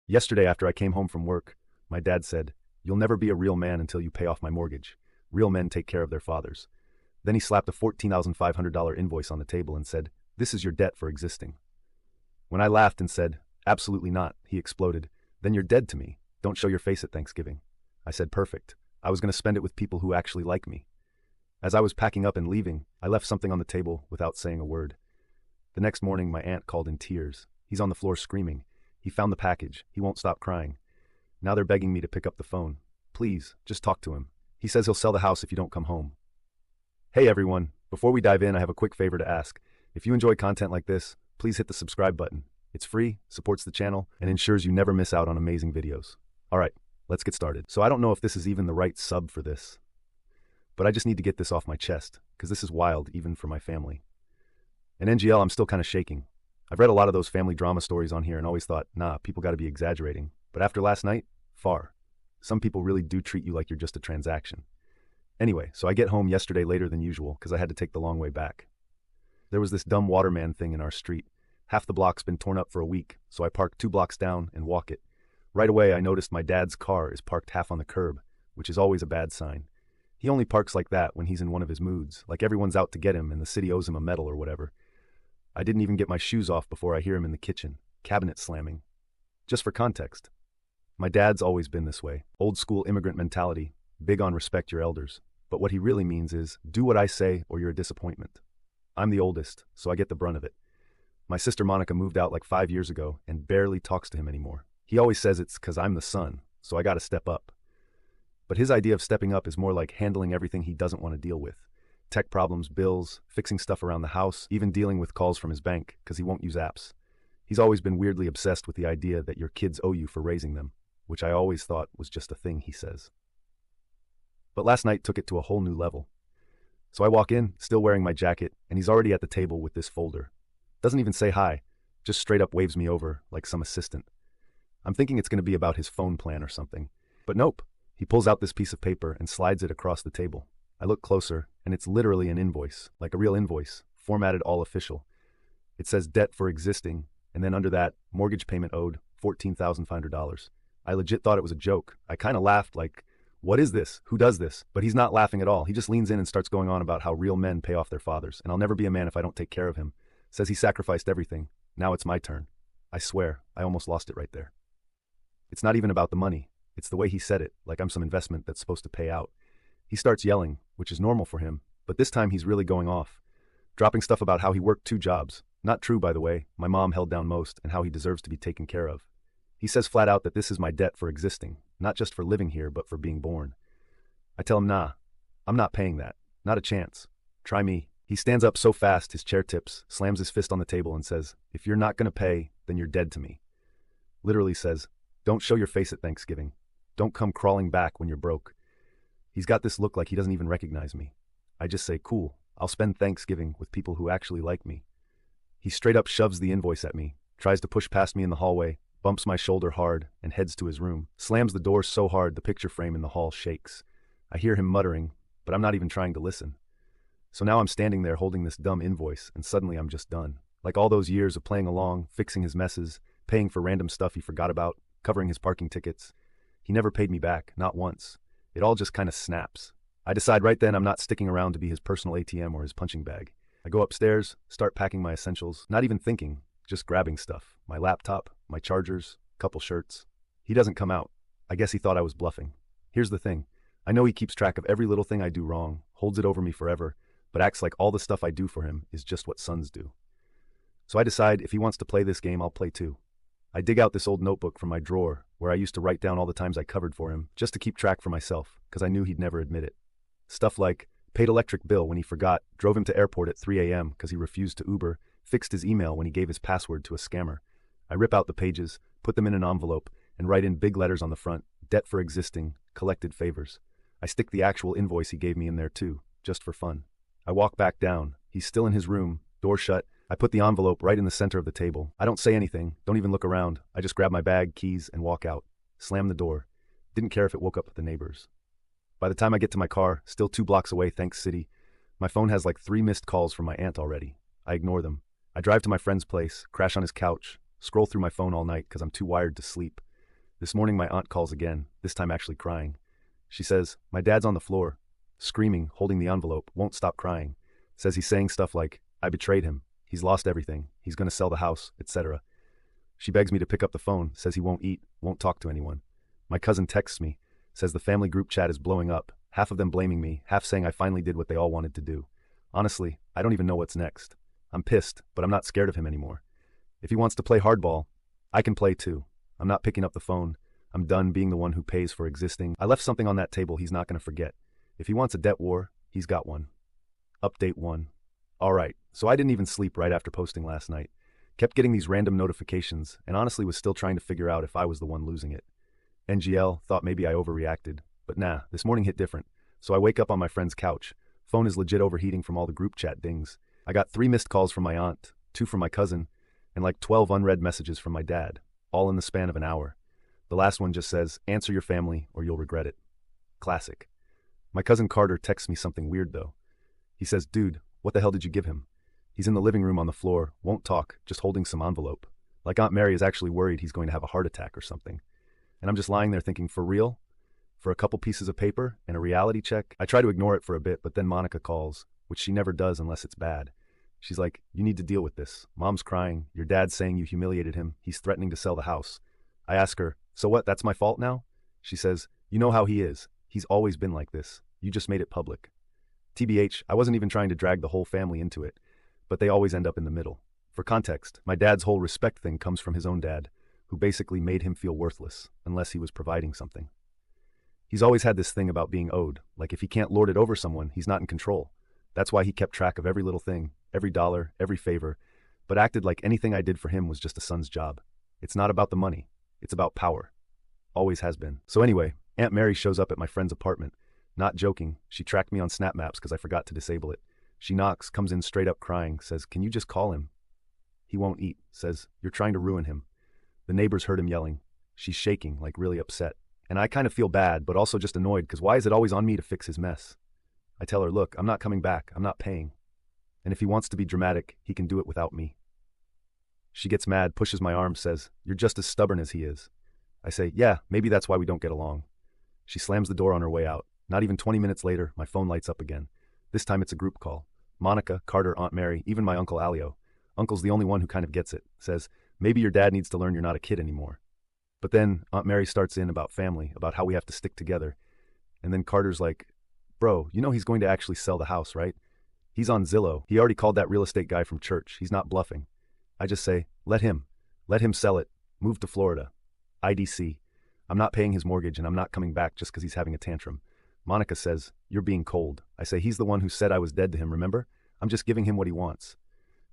Yesterday, after I came home from work, my dad said, "You'll never be a real man until you pay off my mortgage. Real men take care of their fathers." Then he slapped a $14,500 invoice on the table and said, "This is your debt for existing." When I laughed and said, "Absolutely not," he exploded, "Then you're dead to me. Don't show your face at Thanksgiving." I said, "Perfect. I was going to spend it with people who actually like me." As I was packing up and leaving, I left something on the table without saying a word. The next morning, my aunt called in tears. He's on the floor screaming. He found the package. He won't stop crying. Now they're begging me to pick up the phone. Please, just talk to him. He says he'll sell the house if you don't come home. Hey everyone, before we dive in, I have a quick favor to ask. If you enjoy content like this, please hit the subscribe button. It's free, supports the channel, and ensures you never miss out on amazing videos. Alright, let's get started. So I don't know if this is even the right sub for this, but I just need to get this off my chest, because this is wild even for my family. In NGL, I'm still kind of shaking. I've read a lot of those family drama stories on here and always thought, nah, people gotta be exaggerating. But after last night, far. Some people really do treat you like you're just a transaction. Anyway, so I get home yesterday later than usual because I had to take the long way back. There was this dumb waterman thing in our street. Half the block's been torn up for a week, so I park 2 blocks down and walk it. Right away, I noticed my dad's car is parked half on the curb, which is always a bad sign. He only parks like that when he's in one of his moods, like everyone's out to get him and the city owes him a medal or whatever. I didn't even get my shoes off before I hear him in the kitchen, cabinet slamming. Just for context, my dad's always been this way, old school immigrant mentality, big on respect your elders. But what he really means is, do what I say or you're a disappointment. I'm the oldest, so I get the brunt of it. My sister Monica moved out like 5 years ago and barely talks to him anymore. He always says it's because I'm the son, so I gotta step up. But his idea of stepping up is more like handling everything he doesn't want to deal with. Tech problems, bills, fixing stuff around the house, even dealing with calls from his bank, because he won't use apps. He's always been weirdly obsessed with the idea that your kids owe you for raising them, which I always thought was just a thing he says. But last night took it to a whole new level. So I walk in, still wearing my jacket, and he's already at the table with this folder. Doesn't even say hi, just straight up waves me over like some assistant. I'm thinking it's going to be about his phone plan or something. But nope, he pulls out this piece of paper and slides it across the table. I look closer, and it's literally an invoice, like a real invoice, formatted all official. It says debt for existing, and then under that, mortgage payment owed, $14,500. I legit thought it was a joke. I kind of laughed like, what is this? Who does this? But he's not laughing at all. He just leans in and starts going on about how real men pay off their fathers, and I'll never be a man if I don't take care of him. Says he sacrificed everything. Now it's my turn. I swear, I almost lost it right there. It's not even about the money. It's the way he said it, like I'm some investment that's supposed to pay out. He starts yelling, which is normal for him, but this time he's really going off. Dropping stuff about how he worked 2 jobs. Not true, by the way. My mom held down most, and how he deserves to be taken care of. He says flat out that this is my debt for existing, not just for living here, but for being born. I tell him, nah, I'm not paying that. Not a chance. Try me. He stands up so fast his chair tips, slams his fist on the table and says, "If you're not going to pay, then you're dead to me." Literally says, "Don't show your face at Thanksgiving. Don't come crawling back when you're broke." He's got this look like he doesn't even recognize me. I just say, cool, I'll spend Thanksgiving with people who actually like me. He straight up shoves the invoice at me, tries to push past me in the hallway, bumps my shoulder hard, and heads to his room. Slams the door so hard the picture frame in the hall shakes. I hear him muttering, but I'm not even trying to listen. So now I'm standing there holding this dumb invoice, and suddenly I'm just done. Like all those years of playing along, fixing his messes, paying for random stuff he forgot about, covering his parking tickets. He never paid me back, not once. It all just kind of snaps. I decide right then I'm not sticking around to be his personal ATM or his punching bag. I go upstairs, start packing my essentials, not even thinking, just grabbing stuff. My laptop, my chargers, couple shirts. He doesn't come out. I guess he thought I was bluffing. Here's the thing. I know he keeps track of every little thing I do wrong, holds it over me forever, but acts like all the stuff I do for him is just what sons do. So I decide if he wants to play this game, I'll play too. I dig out this old notebook from my drawer where I used to write down all the times I covered for him just to keep track for myself, because I knew he'd never admit it. Stuff like paid electric bill when he forgot, drove him to airport at 3 a.m. because he refused to Uber, fixed his email when he gave his password to a scammer. I rip out the pages, put them in an envelope, and write in big letters on the front, debt for existing, collected favors. I stick the actual invoice he gave me in there too, just for fun. I walk back down. He's still in his room, door shut. I put the envelope right in the center of the table. I don't say anything, don't even look around. I just grab my bag, keys, and walk out. Slam the door. Didn't care if it woke up the neighbors. By the time I get to my car, still 2 blocks away, thanks city, my phone has like 3 missed calls from my aunt already. I ignore them. I drive to my friend's place, crash on his couch, scroll through my phone all night because I'm too wired to sleep. This morning my aunt calls again, this time actually crying. She says, my dad's on the floor, screaming, holding the envelope, won't stop crying. Says he's saying stuff like, I betrayed him, he's lost everything, he's gonna sell the house, etc. She begs me to pick up the phone, says he won't eat, won't talk to anyone. My cousin texts me, says the family group chat is blowing up, half of them blaming me, half saying I finally did what they all wanted to do. Honestly, I don't even know what's next. I'm pissed, but I'm not scared of him anymore. If he wants to play hardball, I can play too. I'm not picking up the phone. I'm done being the one who pays for existing. I left something on that table he's not going to forget. If he wants a debt war, he's got one. Update 1. Alright, so I didn't even sleep right after posting last night. Kept getting these random notifications, and honestly was still trying to figure out if I was the one losing it. NGL thought maybe I overreacted, but nah, this morning hit different. So I wake up on my friend's couch. Phone is legit overheating from all the group chat dings. I got 3 missed calls from my aunt, 2 from my cousin, and like 12 unread messages from my dad, all in the span of an hour. The last one just says, answer your family or you'll regret it. Classic. My cousin Carter texts me something weird though. He says, dude, what the hell did you give him? He's in the living room on the floor, won't talk, just holding some envelope. Like Aunt Mary is actually worried he's going to have a heart attack or something. And I'm just lying there thinking, for real? For a couple pieces of paper and a reality check? I try to ignore it for a bit, but then Monica calls, which she never does unless it's bad. She's like, you need to deal with this. Mom's crying. Your dad's saying you humiliated him. He's threatening to sell the house. I ask her, so what, that's my fault now? She says, you know how he is. He's always been like this. You just made it public. TBH, I wasn't even trying to drag the whole family into it, but they always end up in the middle. For context, my dad's whole respect thing comes from his own dad, who basically made him feel worthless, unless he was providing something. He's always had this thing about being owed, like if he can't lord it over someone, he's not in control. That's why he kept track of every little thing, every dollar, every favor, but acted like anything I did for him was just a son's job. It's not about the money. It's about power. Always has been. So anyway, Aunt Mary shows up at my friend's apartment. Not joking, she tracked me on Snap Maps because I forgot to disable it. She knocks, comes in straight up crying, says, can you just call him? He won't eat, says, you're trying to ruin him. The neighbors heard him yelling. She's shaking, like really upset. And I kind of feel bad, but also just annoyed because why is it always on me to fix his mess? I tell her, look, I'm not coming back. I'm not paying. And if he wants to be dramatic, he can do it without me. She gets mad, pushes my arm, says, you're just as stubborn as he is. I say, yeah, maybe that's why we don't get along. She slams the door on her way out. Not even 20 minutes later, my phone lights up again. This time it's a group call. Monica, Carter, Aunt Mary, even my Uncle Alio. Uncle's the only one who kind of gets it. Says, maybe your dad needs to learn you're not a kid anymore. But then Aunt Mary starts in about family, about how we have to stick together. And then Carter's like, bro, you know he's going to actually sell the house, right? He's on Zillow. He already called that real estate guy from church. He's not bluffing. I just say, let him sell it. Move to Florida. IDC. I'm not paying his mortgage and I'm not coming back just because he's having a tantrum. Monica says, you're being cold. I say, he's the one who said I was dead to him, remember? I'm just giving him what he wants.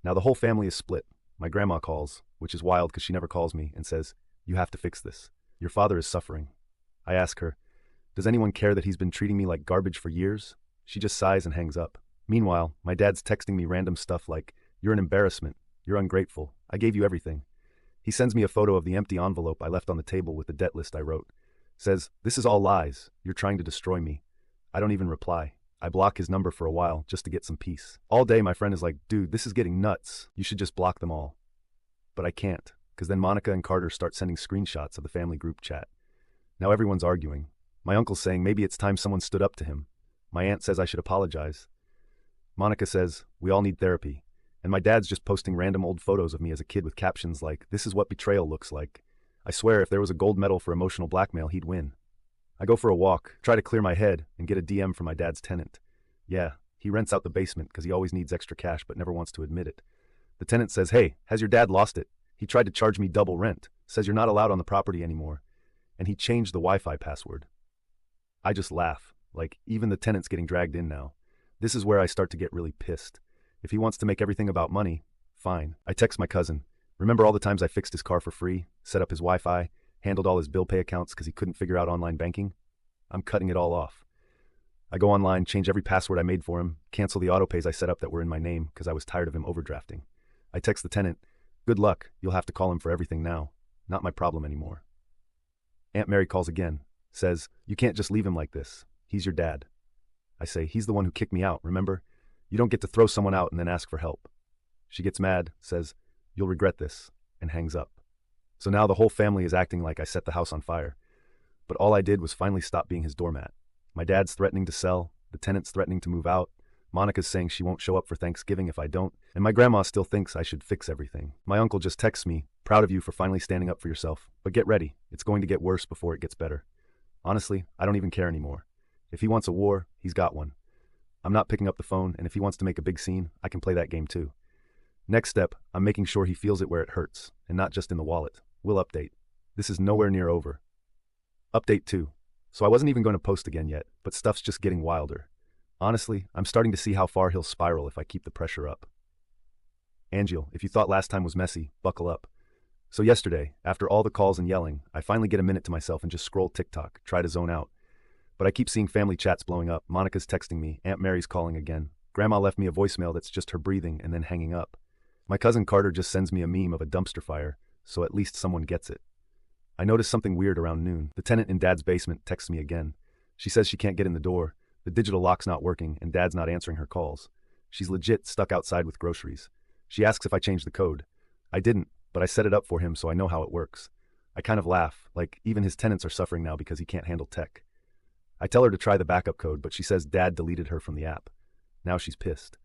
Now the whole family is split. My grandma calls, which is wild because she never calls me, and says, you have to fix this. Your father is suffering. I ask her, does anyone care that he's been treating me like garbage for years? She just sighs and hangs up. Meanwhile, my dad's texting me random stuff like, you're an embarrassment. You're ungrateful. I gave you everything. He sends me a photo of the empty envelope I left on the table with the debt list I wrote. Says, this is all lies. You're trying to destroy me. I don't even reply. I block his number for a while just to get some peace. All day my friend is like, dude, this is getting nuts. You should just block them all. But I can't, because then Monica and Carter start sending screenshots of the family group chat. Now everyone's arguing. My uncle's saying maybe it's time someone stood up to him. My aunt says I should apologize. Monica says, we all need therapy. And my dad's just posting random old photos of me as a kid with captions like, this is what betrayal looks like. I swear if there was a gold medal for emotional blackmail, he'd win. I go for a walk, try to clear my head, and get a DM from my dad's tenant. Yeah, he rents out the basement because he always needs extra cash but never wants to admit it. The tenant says, hey, has your dad lost it? He tried to charge me double rent, says you're not allowed on the property anymore. And he changed the Wi-Fi password. I just laugh, like even the tenant's getting dragged in now. This is where I start to get really pissed. If he wants to make everything about money, fine. I text my cousin. Remember all the times I fixed his car for free, set up his Wi-Fi, handled all his bill pay accounts because he couldn't figure out online banking? I'm cutting it all off. I go online, change every password I made for him, cancel the autopays I set up that were in my name because I was tired of him overdrafting. I text the tenant, good luck, you'll have to call him for everything now. Not my problem anymore. Aunt Mary calls again, says, you can't just leave him like this. He's your dad. I say, he's the one who kicked me out, remember? You don't get to throw someone out and then ask for help. She gets mad, says, you'll regret this, and hangs up. So now the whole family is acting like I set the house on fire. But all I did was finally stop being his doormat. My dad's threatening to sell, the tenant's threatening to move out, Monica's saying she won't show up for Thanksgiving if I don't, and my grandma still thinks I should fix everything. My uncle just texts me, proud of you for finally standing up for yourself, but get ready, it's going to get worse before it gets better. Honestly, I don't even care anymore. If he wants a war, he's got one. I'm not picking up the phone, and if he wants to make a big scene, I can play that game too. Next step, I'm making sure he feels it where it hurts, and not just in the wallet. We'll update. This is nowhere near over. Update 2. So I wasn't even going to post again yet, but stuff's just getting wilder. Honestly, I'm starting to see how far he'll spiral if I keep the pressure up. Angel, if you thought last time was messy, buckle up. So yesterday, after all the calls and yelling, I finally get a minute to myself and just scroll TikTok, try to zone out. But I keep seeing family chats blowing up, Monica's texting me, Aunt Mary's calling again. Grandma left me a voicemail that's just her breathing and then hanging up. My cousin Carter just sends me a meme of a dumpster fire, so at least someone gets it. I notice something weird around noon. The tenant in Dad's basement texts me again. She says she can't get in the door, the digital lock's not working, and Dad's not answering her calls. She's legit stuck outside with groceries. She asks if I changed the code. I didn't, but I set it up for him so I know how it works. I kind of laugh, like even his tenants are suffering now because he can't handle tech. I tell her to try the backup code, but she says Dad deleted her from the app. Now she's pissed.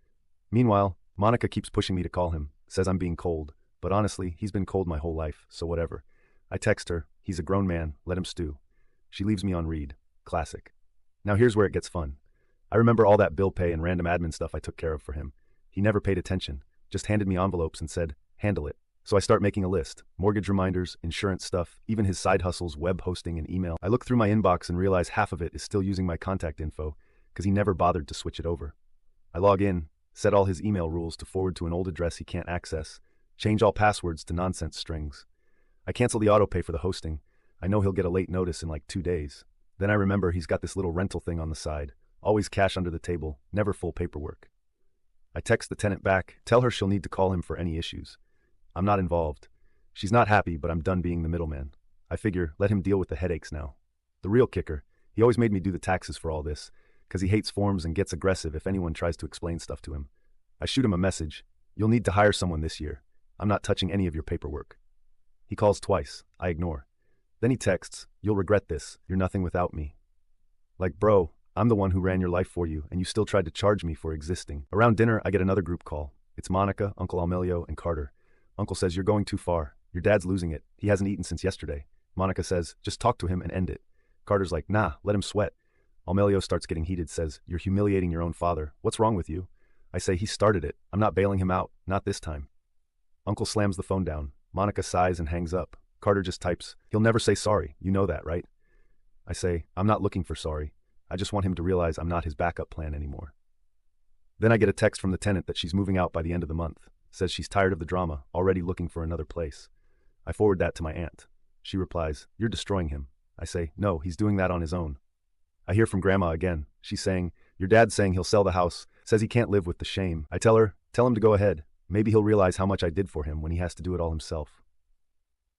Meanwhile, Monica keeps pushing me to call him, says I'm being cold, but honestly, he's been cold my whole life, so whatever. I text her, he's a grown man, let him stew. She leaves me on read. Classic. Now here's where it gets fun. I remember all that bill pay and random admin stuff I took care of for him. He never paid attention, just handed me envelopes and said, handle it. So I start making a list. Mortgage reminders, insurance stuff, even his side hustles, web hosting and email. I look through my inbox and realize half of it is still using my contact info because he never bothered to switch it over. I log in, set all his email rules to forward to an old address he can't access, change all passwords to nonsense strings. I cancel the autopay for the hosting. I know he'll get a late notice in like 2 days. Then I remember he's got this little rental thing on the side. Always cash under the table, never full paperwork. I text the tenant back, tell her she'll need to call him for any issues. I'm not involved. She's not happy, but I'm done being the middleman. I figure, let him deal with the headaches now. The real kicker, he always made me do the taxes for all this, because he hates forms and gets aggressive if anyone tries to explain stuff to him. I shoot him a message. You'll need to hire someone this year. I'm not touching any of your paperwork. He calls twice. I ignore. Then he texts, you'll regret this. You're nothing without me. Like, bro, I'm the one who ran your life for you, and you still tried to charge me for existing. Around dinner, I get another group call. It's Monica, Uncle Almelio, and Carter. Uncle says, you're going too far. Your dad's losing it. He hasn't eaten since yesterday. Monica says, just talk to him and end it. Carter's like, nah, let him sweat. Almelio starts getting heated, says, you're humiliating your own father. What's wrong with you? I say, he started it. I'm not bailing him out. Not this time. Uncle slams the phone down. Monica sighs and hangs up. Carter just types, he'll never say sorry. You know that, right? I say, I'm not looking for sorry. I just want him to realize I'm not his backup plan anymore. Then I get a text from the tenant that she's moving out by the end of the month. Says she's tired of the drama, already looking for another place. I forward that to my aunt. She replies, you're destroying him. I say, no, he's doing that on his own. I hear from Grandma again. She's saying, your dad's saying he'll sell the house, says he can't live with the shame. I tell her, tell him to go ahead. Maybe he'll realize how much I did for him when he has to do it all himself.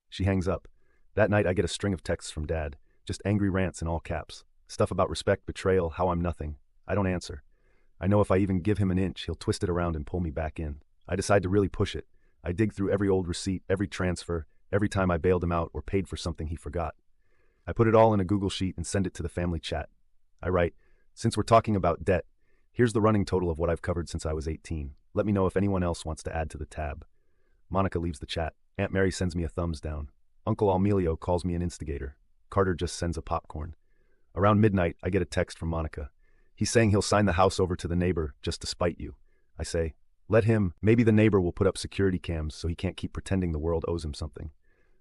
She hangs up. That night I get a string of texts from Dad, just angry rants in all caps. Stuff about respect, betrayal, how I'm nothing. I don't answer. I know if I even give him an inch, he'll twist it around and pull me back in. I decide to really push it. I dig through every old receipt, every transfer, every time I bailed him out or paid for something he forgot. I put it all in a Google sheet and send it to the family chat. I write, since we're talking about debt, here's the running total of what I've covered since I was 18. Let me know if anyone else wants to add to the tab. Monica leaves the chat. Aunt Mary sends me a thumbs down. Uncle Almelio calls me an instigator. Carter just sends a popcorn. Around midnight, I get a text from Monica. He's saying he'll sign the house over to the neighbor just to spite you. I say, let him. Maybe the neighbor will put up security cams so he can't keep pretending the world owes him something.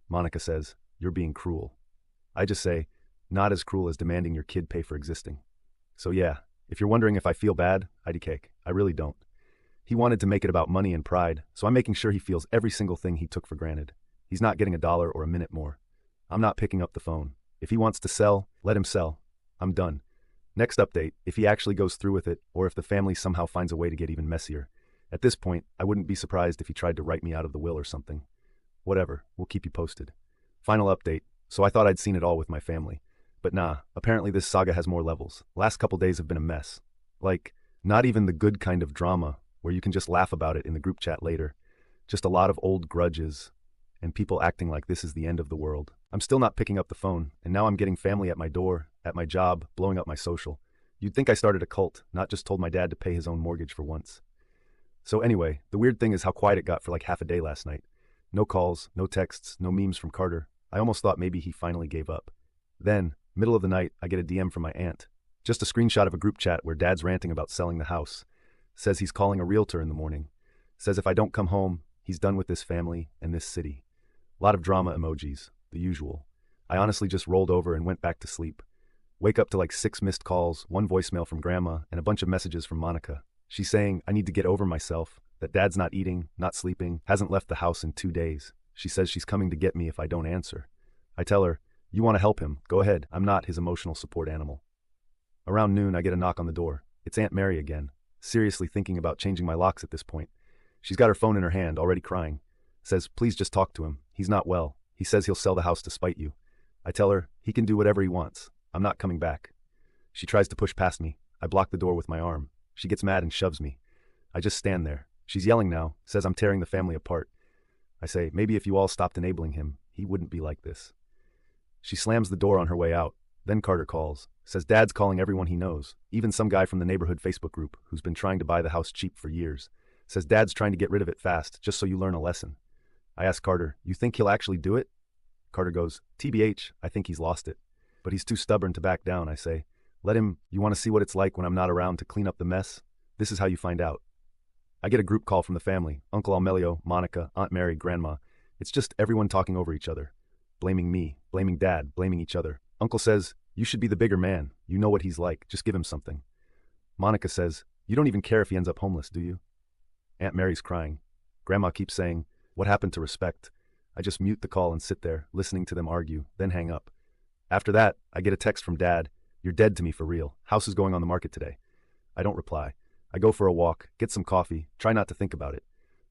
Monica says, you're being cruel. I just say, not as cruel as demanding your kid pay for existing. So yeah, if you're wondering if I feel bad, IDK, I really don't. He wanted to make it about money and pride, so I'm making sure he feels every single thing he took for granted. He's not getting $1 or a minute more. I'm not picking up the phone. If he wants to sell, let him sell. I'm done. Next update, if he actually goes through with it, or if the family somehow finds a way to get even messier. At this point, I wouldn't be surprised if he tried to write me out of the will or something. Whatever, we'll keep you posted. Final update, so I thought I'd seen it all with my family. But nah, apparently this saga has more levels. Last couple days have been a mess. Like, not even the good kind of drama, where you can just laugh about it in the group chat later. Just a lot of old grudges. and people acting like this is the end of the world. I'm still not picking up the phone, and now I'm getting family at my door, at my job, blowing up my social. You'd think I started a cult, not just told my dad to pay his own mortgage for once. So anyway, the weird thing is how quiet it got for like half a day last night. No calls, no texts, no memes from Carter. I almost thought maybe he finally gave up. Then, middle of the night, I get a DM from my aunt. Just a screenshot of a group chat where dad's ranting about selling the house. Says he's calling a realtor in the morning. Says if I don't come home, he's done with this family and this city. Lot of drama emojis, the usual. I honestly just rolled over and went back to sleep. Wake up to like 6 missed calls, 1 voicemail from Grandma, and a bunch of messages from Monica. She's saying I need to get over myself, that dad's not eating, not sleeping, hasn't left the house in 2 days. She says she's coming to get me if I don't answer. I tell her, you want to help him, go ahead, I'm not his emotional support animal. Around noon, I get a knock on the door. It's Aunt Mary again, seriously thinking about changing my locks at this point. She's got her phone in her hand, already crying. Says, please just talk to him. He's not well. He says he'll sell the house to spite you. I tell her, he can do whatever he wants. I'm not coming back. She tries to push past me. I block the door with my arm. She gets mad and shoves me. I just stand there. She's yelling now, says I'm tearing the family apart. I say, maybe if you all stopped enabling him, he wouldn't be like this. She slams the door on her way out. Then Carter calls. Says dad's calling everyone he knows, even some guy from the neighborhood Facebook group who's been trying to buy the house cheap for years. Says dad's trying to get rid of it fast, just so you learn a lesson. I ask Carter, you think he'll actually do it? Carter goes, TBH, I think he's lost it. But he's too stubborn to back down, I say. Let him, you want to see what it's like when I'm not around to clean up the mess? This is how you find out. I get a group call from the family, Uncle Almelio, Monica, Aunt Mary, Grandma. It's just everyone talking over each other. Blaming me, blaming Dad, blaming each other. Uncle says, you should be the bigger man. You know what he's like. Just give him something. Monica says, you don't even care if he ends up homeless, do you? Aunt Mary's crying. Grandma keeps saying, what happened to respect? I just mute the call and sit there, listening to them argue, then hang up. After that, I get a text from Dad. You're dead to me for real. House is going on the market today. I don't reply. I go for a walk, get some coffee, try not to think about it.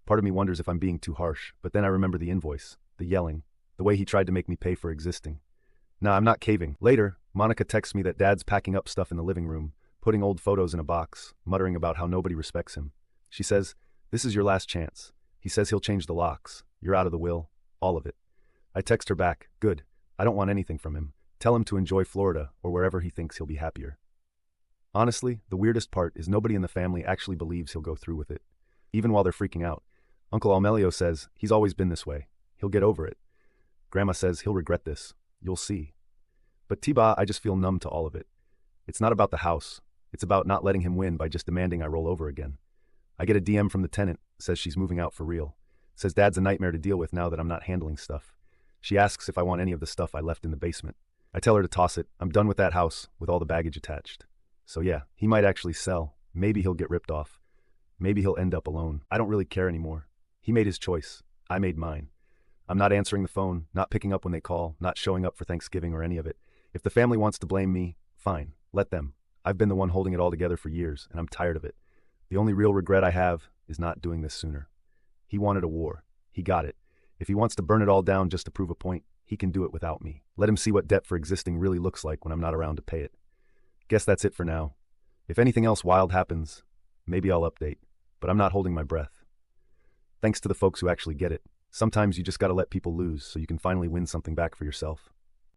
Part of me wonders if I'm being too harsh, but then I remember the invoice, the yelling, the way he tried to make me pay for existing. Nah, I'm not caving. Later, Monica texts me that Dad's packing up stuff in the living room, putting old photos in a box, muttering about how nobody respects him. She says, this is your last chance. He says he'll change the locks. You're out of the will. All of it. I text her back, good. I don't want anything from him. Tell him to enjoy Florida or wherever he thinks he'll be happier. Honestly, the weirdest part is nobody in the family actually believes he'll go through with it. Even while they're freaking out. Uncle Almelio says he's always been this way. He'll get over it. Grandma says he'll regret this. You'll see. But Tiba, I just feel numb to all of it. It's not about the house. It's about not letting him win by just demanding I roll over again. I get a DM from the tenant, says she's moving out for real. Says Dad's a nightmare to deal with now that I'm not handling stuff. She asks if I want any of the stuff I left in the basement. I tell her to toss it. I'm done with that house, with all the baggage attached. So yeah, he might actually sell. Maybe he'll get ripped off. Maybe he'll end up alone. I don't really care anymore. He made his choice. I made mine. I'm not answering the phone, not picking up when they call, not showing up for Thanksgiving or any of it. If the family wants to blame me, fine. Let them. I've been the one holding it all together for years, and I'm tired of it. The only real regret I have is not doing this sooner. He wanted a war. He got it. If he wants to burn it all down just to prove a point, he can do it without me. Let him see what debt for existing really looks like when I'm not around to pay it. Guess that's it for now. If anything else wild happens, maybe I'll update, but I'm not holding my breath. Thanks to the folks who actually get it. Sometimes you just gotta let people lose so you can finally win something back for yourself.